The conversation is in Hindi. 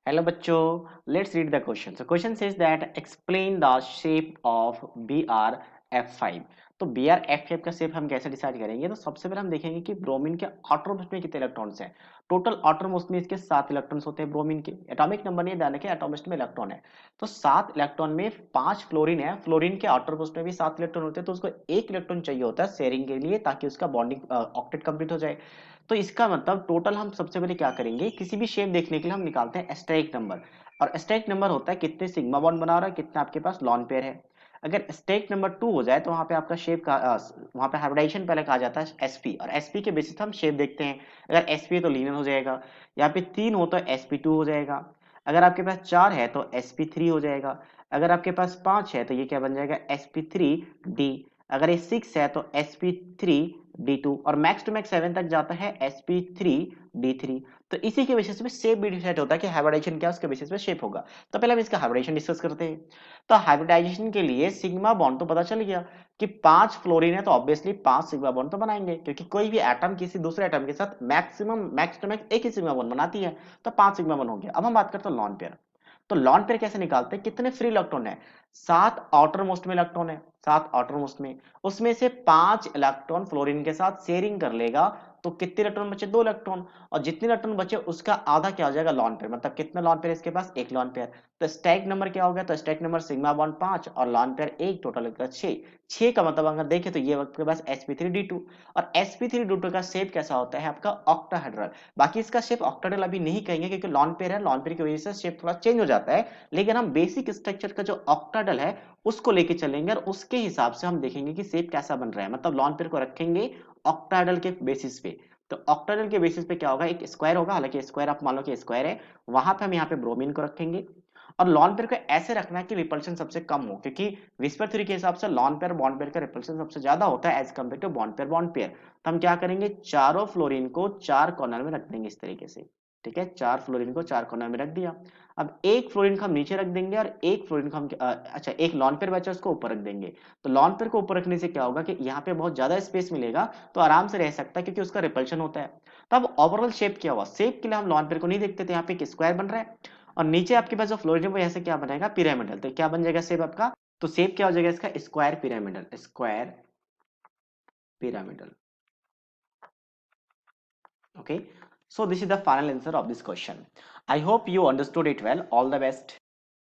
Hello बच्चों, let's read the question. So question says that explain the shape of BrF5. तो BrF5 का शेप हम कैसे डिसाइड करेंगे? तो सबसे पहले हम देखेंगे कि ब्रोमीन के आउटरमोस्ट में कितने इलेक्ट्रॉन्स हैं। टोटल आउटरमोस्ट में इसके 7 इलेक्ट्रॉन्स होते हैं ब्रोमीन के। एटॉमिक नंबर नहीं ध्यान रखें, एटॉमिस्ट में इलेक्ट्रॉन है। तो 7 इलेक्ट्रॉन में 5 फ्लोरीन है। फ्लोरीन के आउटरमोस्ट में भी 7 इलेक्ट्रॉन होते हैं, तो उसको एक इलेक्ट्रॉन चाहिए होता है शेयरिंग के लिए, ताकि उसका बॉन्डिंग ऑक्टेट कंप्लीट हो जाए। तो इसका मतलब टोटल हम सबसे पहले क्या करेंगे, किसी भी शेप देखने के लिए हम निकालते हैं एस्टेरिक नंबर। और एस्टेरिक नंबर होता है कितने सिग्मा बॉन्ड बना रहा है, कितना आपके पास लॉन पेयर है। अगर एस्टेरिक नंबर 2 हो जाए तो वहां पे आपका शेप का वहां पे हाइब्रिडाइजेशन पहले कहा जाता है एसपी, और एसपी के बेसिस हम शेप देखते हैं। अगर एसपी है तो लीनियर हो जाएगा। यहाँ पे 3 हो तो sp2 हो जाएगा। अगर आपके पास 4 है तो sp3 हो जाएगा। अगर आपके पास 5 है तो ये क्या बन जाएगा, sp3d। अगर ये 6 है तो sp3d2, और मैक्स टू मैक्स 7 तक जाता है sp3d3। तो इसी के बेसिस पे शेप भी डिसाइड होता है कि हाइब्रिडाइजेशन क्या है, उसके बेसिस पे शेप होगा। तो पहले हम इसका हाइब्रिडाइजेशन डिस्कस करते हैं। तो हाइब्रिडाइजेशन के लिए सिग्मा बॉन्ड तो पता चल गया कि 5 फ्लोरीन है, तो ऑब्वियसली 5 सिग्मा बॉन्ड तो बनाएंगे, क्योंकि कोई भी एटम किसी दूसरे एटम के साथ मैक्सिमम मैक्स टू मैक्स एक ही सिग्मा बॉन्ड बनाती है। तो 5 सिग्मा बॉन्ड हो गया। अब हम बात करते हैं लॉन पेयर। तो लॉन पेयर कैसे निकालते हैं, कितने फ्री इलेक्ट्रॉन है। 7 आउटर मोस्ट में इलेक्ट्रॉन है, 7 आउटर मोस्ट में, उसमें से 5 इलेक्ट्रॉन फ्लोरीन के साथ शेयरिंग कर लेगा। तो कितने इलेक्ट्रॉन बचे, 2 इलेक्ट्रॉन। और जितने इलेक्ट्रॉन बचे उसका आधा क्या हो जाएगा, लॉन पेयर। मतलब कितना लॉन पेयर इसके पास, एक लॉन पेयर। तो स्टैक नंबर क्या हो गया, तो स्टैक नंबर सिग्मा बॉन्ड 5 और लॉन पेयर एक, टोटल 6। 6 का मतलब अगर देखें तो ये आपके पास sp3d2। और sp3d2 का शेप कैसा होता है आपका, ऑक्टाहेड्रल। बाकी इसका शेप ऑक्टाहेड्रल अभी नहीं कहेंगे, क्योंकि लॉन पेयर है, लॉन पेयर की वजह से शेप थोड़ा चेंज हो जाता है। लेकिन हम बेसिक स्ट्रक्चर का जो ऑक्टाहेड्रल है उसको लेके चलेंगे, और उसके हिसाब से हम देखेंगे कि शेप कैसा बन रहा है। मतलब लॉन पेयर को रखेंगे ऑक्टाहेड्रल के बेसिस पे। तो ऑक्टाहेड्रल के बेसिस पे क्या होगा, एक स्क्वायर होगा, हालांकि स्क्वायर आप मान लो कि स्क्वायर है। वहां पे हम यहाँ पे ब्रोमीन को रखेंगे। और लॉन पेयर को ऐसे रखना है कि रिपल्शन सबसे कम हो, क्योंकि विस्पर थ्योरी के हिसाब से लॉन पेयर बॉन्ड पेयर का रिपल्शन सबसे ज्यादा होता है as compare to bond pair bond pair. तो हम क्या करेंगे, चारों फ्लोरीन को 4 कॉर्नर में रख देंगे इस तरीके से। ठीक है, 4 फ्लोरीन को 4 कॉर्नर में रख दिया। अब एक फ्लोरीन को हम नीचे रख देंगे, और एक फ्लोरीन को हम अच्छा, एक लॉन पेयर बचा उसको ऊपर रख देंगे। तो लॉन पेयर को ऊपर रखने से क्या होगा कि यहाँ पे बहुत ज्यादा स्पेस मिलेगा, तो आराम से रह सकता है, क्योंकि उसका रिपल्शन होता है। तो अब ओवरऑल शेप क्या हुआ, शेप के लिए हम लॉन पेयर को नहीं देखते थे, यहाँ पे एक स्क्वायर बन रहा है। और नीचे आपके पास जो फ्लोरीन है वो ऐसे क्या बनेगा, पिरामिडल। तो क्या बन जाएगा शेप आपका, तो शेप क्या हो जाएगा इसका, square pyramidal, square pyramidal. Okay, so this is the final answer of this question. I hope you understood it well. All the best.